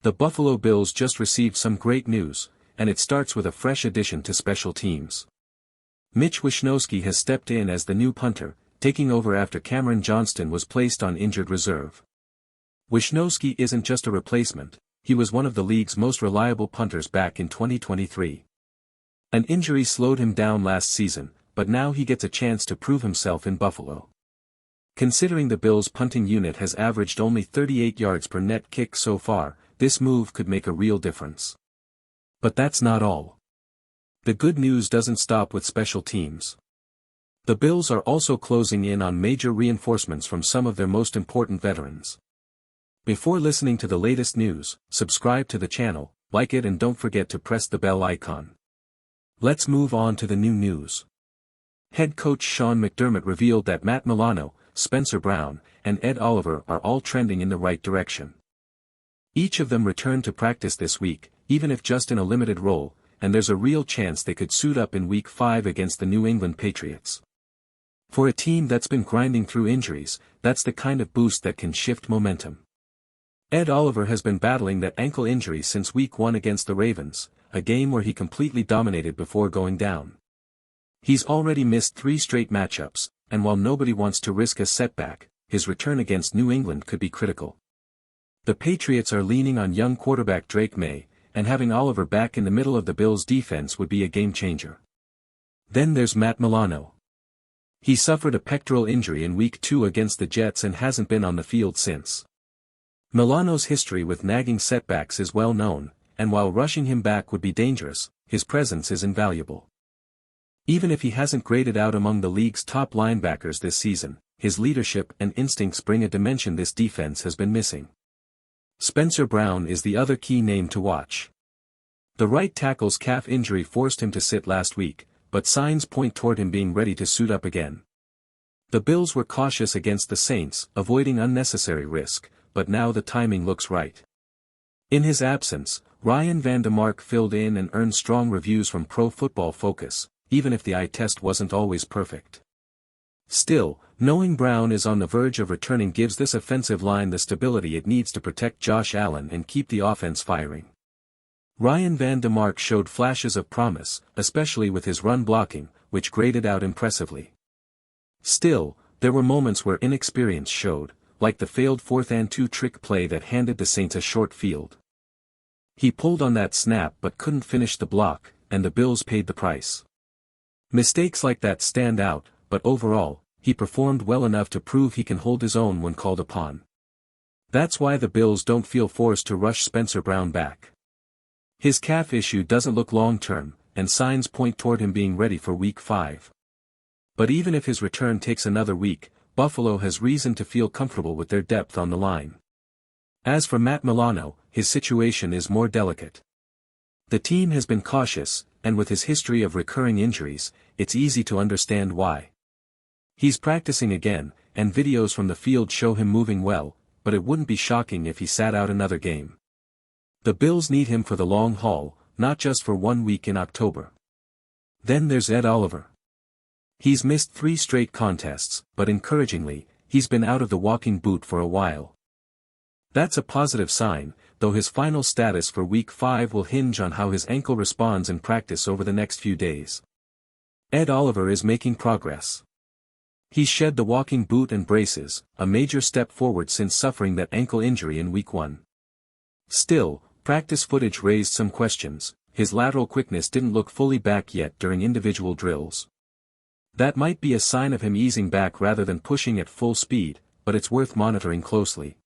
The Buffalo Bills just received some great news, and it starts with a fresh addition to special teams. Mitch Wishnowsky has stepped in as the new punter, taking over after Cameron Johnston was placed on injured reserve. Wishnowsky isn't just a replacement, he was one of the league's most reliable punters back in 2023. An injury slowed him down last season, but now he gets a chance to prove himself in Buffalo. Considering the Bills' punting unit has averaged only 38 yards per net kick so far, this move could make a real difference. But that's not all. The good news doesn't stop with special teams. The Bills are also closing in on major reinforcements from some of their most important veterans. Before listening to the latest news, subscribe to the channel, like it and don't forget to press the bell icon. Let's move on to the new news. Head coach Sean McDermott revealed that Matt Milano, Spencer Brown, and Ed Oliver are all trending in the right direction. Each of them returned to practice this week, even if just in a limited role, and there's a real chance they could suit up in Week 5 against the New England Patriots. For a team that's been grinding through injuries, that's the kind of boost that can shift momentum. Ed Oliver has been battling that ankle injury since Week 1 against the Ravens, a game where he completely dominated before going down. He's already missed 3 straight matchups, and while nobody wants to risk a setback, his return against New England could be critical. The Patriots are leaning on young quarterback Drake May, and having Oliver back in the middle of the Bills' defense would be a game-changer. Then there's Matt Milano. He suffered a pectoral injury in Week 2 against the Jets and hasn't been on the field since. Milano's history with nagging setbacks is well known, and while rushing him back would be dangerous, his presence is invaluable. Even if he hasn't graded out among the league's top linebackers this season, his leadership and instincts bring a dimension this defense has been missing. Spencer Brown is the other key name to watch. The right tackle's calf injury forced him to sit last week, but signs point toward him being ready to suit up again. The Bills were cautious against the Saints, avoiding unnecessary risk, but now the timing looks right. In his absence, Ryan Van DeMark filled in and earned strong reviews from Pro Football Focus, even if the eye test wasn't always perfect. Still, knowing Brown is on the verge of returning gives this offensive line the stability it needs to protect Josh Allen and keep the offense firing. Ryan Van DeMark showed flashes of promise, especially with his run blocking, which graded out impressively. Still, there were moments where inexperience showed, like the failed 4th-and-2 trick play that handed the Saints a short field. He pulled on that snap but couldn't finish the block, and the Bills paid the price. Mistakes like that stand out, but overall, he performed well enough to prove he can hold his own when called upon. That's why the Bills don't feel forced to rush Spencer Brown back. His calf issue doesn't look long-term, and signs point toward him being ready for Week 5. But even if his return takes another week, Buffalo has reason to feel comfortable with their depth on the line. As for Matt Milano, his situation is more delicate. The team has been cautious, and with his history of recurring injuries, it's easy to understand why. He's practicing again, and videos from the field show him moving well, but it wouldn't be shocking if he sat out another game. The Bills need him for the long haul, not just for 1 week in October. Then there's Ed Oliver. He's missed 3 straight contests, but encouragingly, he's been out of the walking boot for a while. That's a positive sign, though his final status for Week 5 will hinge on how his ankle responds in practice over the next few days. Ed Oliver is making progress. He's shed the walking boot and braces, a major step forward since suffering that ankle injury in Week 1. Still, practice footage raised some questions. His lateral quickness didn't look fully back yet during individual drills. That might be a sign of him easing back rather than pushing at full speed, but it's worth monitoring closely.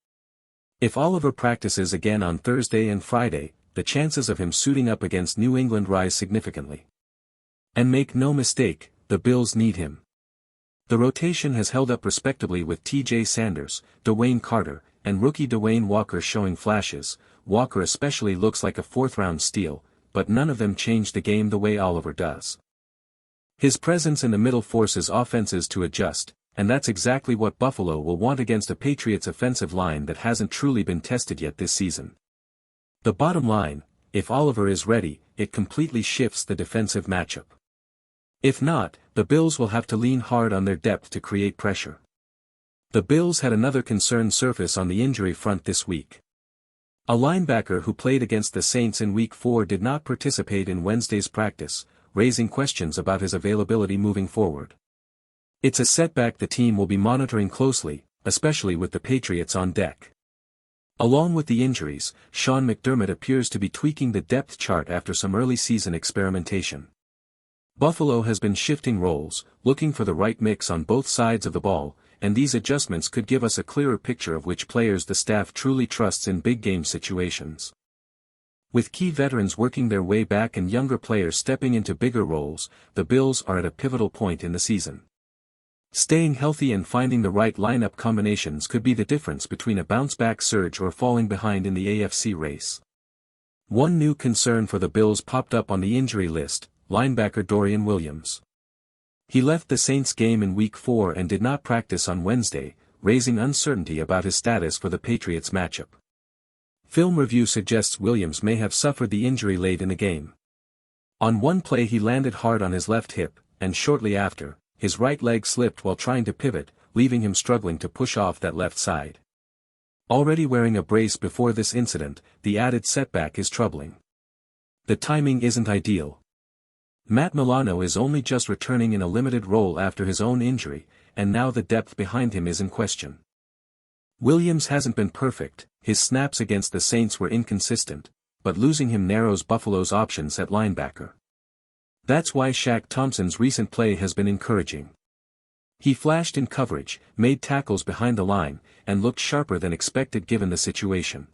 If Oliver practices again on Thursday and Friday, the chances of him suiting up against New England rise significantly. And make no mistake, the Bills need him. The rotation has held up respectably with T.J. Sanders, Dwayne Carter, and rookie Dwayne Walker showing flashes. Walker especially looks like a 4th-round steal, but none of them change the game the way Oliver does. His presence in the middle forces offenses to adjust, and that's exactly what Buffalo will want against a Patriots offensive line that hasn't truly been tested yet this season. The bottom line, if Oliver is ready, it completely shifts the defensive matchup. If not, the Bills will have to lean hard on their depth to create pressure. The Bills had another concern surface on the injury front this week. A linebacker who played against the Saints in Week 4 did not participate in Wednesday's practice, raising questions about his availability moving forward. It's a setback the team will be monitoring closely, especially with the Patriots on deck. Along with the injuries, Sean McDermott appears to be tweaking the depth chart after some early season experimentation. Buffalo has been shifting roles, looking for the right mix on both sides of the ball, and these adjustments could give us a clearer picture of which players the staff truly trusts in big game situations. With key veterans working their way back and younger players stepping into bigger roles, the Bills are at a pivotal point in the season. Staying healthy and finding the right lineup combinations could be the difference between a bounce-back surge or falling behind in the AFC race. One new concern for the Bills popped up on the injury list: linebacker Dorian Williams. He left the Saints game in Week 4 and did not practice on Wednesday, raising uncertainty about his status for the Patriots matchup. Film review suggests Williams may have suffered the injury late in the game. On one play he landed hard on his left hip, and shortly after, his right leg slipped while trying to pivot, leaving him struggling to push off that left side. Already wearing a brace before this incident, the added setback is troubling. The timing isn't ideal. Matt Milano is only just returning in a limited role after his own injury, and now the depth behind him is in question. Williams hasn't been perfect, his snaps against the Saints were inconsistent, but losing him narrows Buffalo's options at linebacker. That's why Shaq Thompson's recent play has been encouraging. He flashed in coverage, made tackles behind the line, and looked sharper than expected given the situation.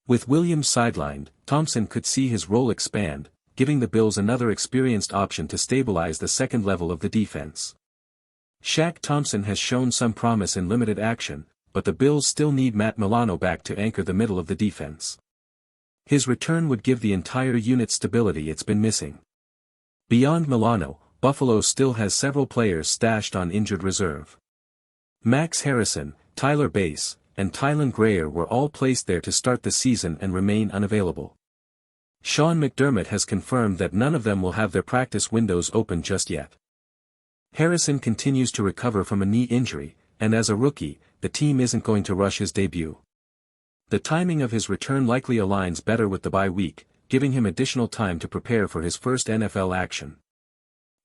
With Williams sidelined, Thompson could see his role expand, giving the Bills another experienced option to stabilize the second level of the defense. Shaq Thompson has shown some promise in limited action, but the Bills still need Matt Milano back to anchor the middle of the defense. His return would give the entire unit stability it's been missing. Beyond Milano, Buffalo still has several players stashed on injured reserve. Max Harrison, Tyler Bass, and Tylan Grayer were all placed there to start the season and remain unavailable. Sean McDermott has confirmed that none of them will have their practice windows open just yet. Harrison continues to recover from a knee injury, and as a rookie, the team isn't going to rush his debut. The timing of his return likely aligns better with the bye week, giving him additional time to prepare for his first NFL action.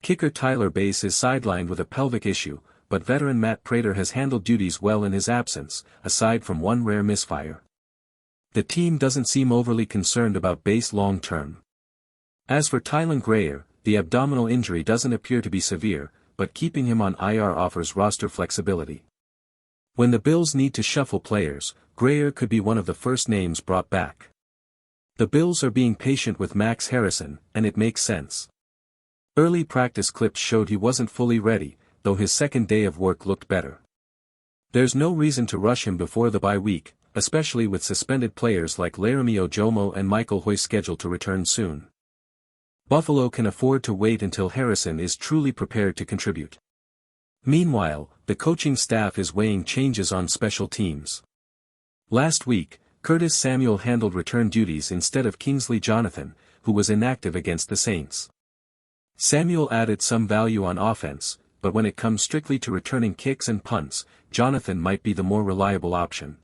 Kicker Tyler Bass is sidelined with a pelvic issue, but veteran Matt Prater has handled duties well in his absence, aside from one rare misfire. The team doesn't seem overly concerned about Bass long-term. As for Tylan Grayer, the abdominal injury doesn't appear to be severe, but keeping him on IR offers roster flexibility. When the Bills need to shuffle players, Grayer could be one of the first names brought back. The Bills are being patient with Max Harrison, and it makes sense. Early practice clips showed he wasn't fully ready, though his second day of work looked better. There's no reason to rush him before the bye week, especially with suspended players like Laramie Ojomo and Michael Hoy scheduled to return soon. Buffalo can afford to wait until Harrison is truly prepared to contribute. Meanwhile, the coaching staff is weighing changes on special teams. Last week, Curtis Samuel handled return duties instead of Kingsley Jonathan, who was inactive against the Saints. Samuel added some value on offense, but when it comes strictly to returning kicks and punts, Jonathan might be the more reliable option.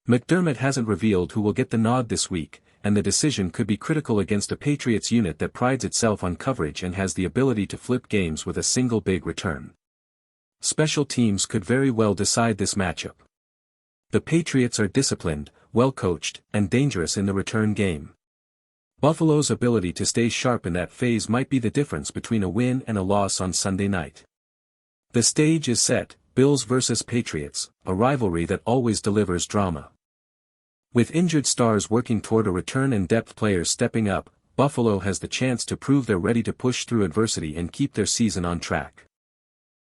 McDermott hasn't revealed who will get the nod this week, and the decision could be critical against a Patriots unit that prides itself on coverage and has the ability to flip games with a single big return. Special teams could very well decide this matchup. The Patriots are disciplined, well-coached, and dangerous in the return game. Buffalo's ability to stay sharp in that phase might be the difference between a win and a loss on Sunday night. The stage is set, Bills vs. Patriots, a rivalry that always delivers drama. With injured stars working toward a return and depth players stepping up, Buffalo has the chance to prove they're ready to push through adversity and keep their season on track.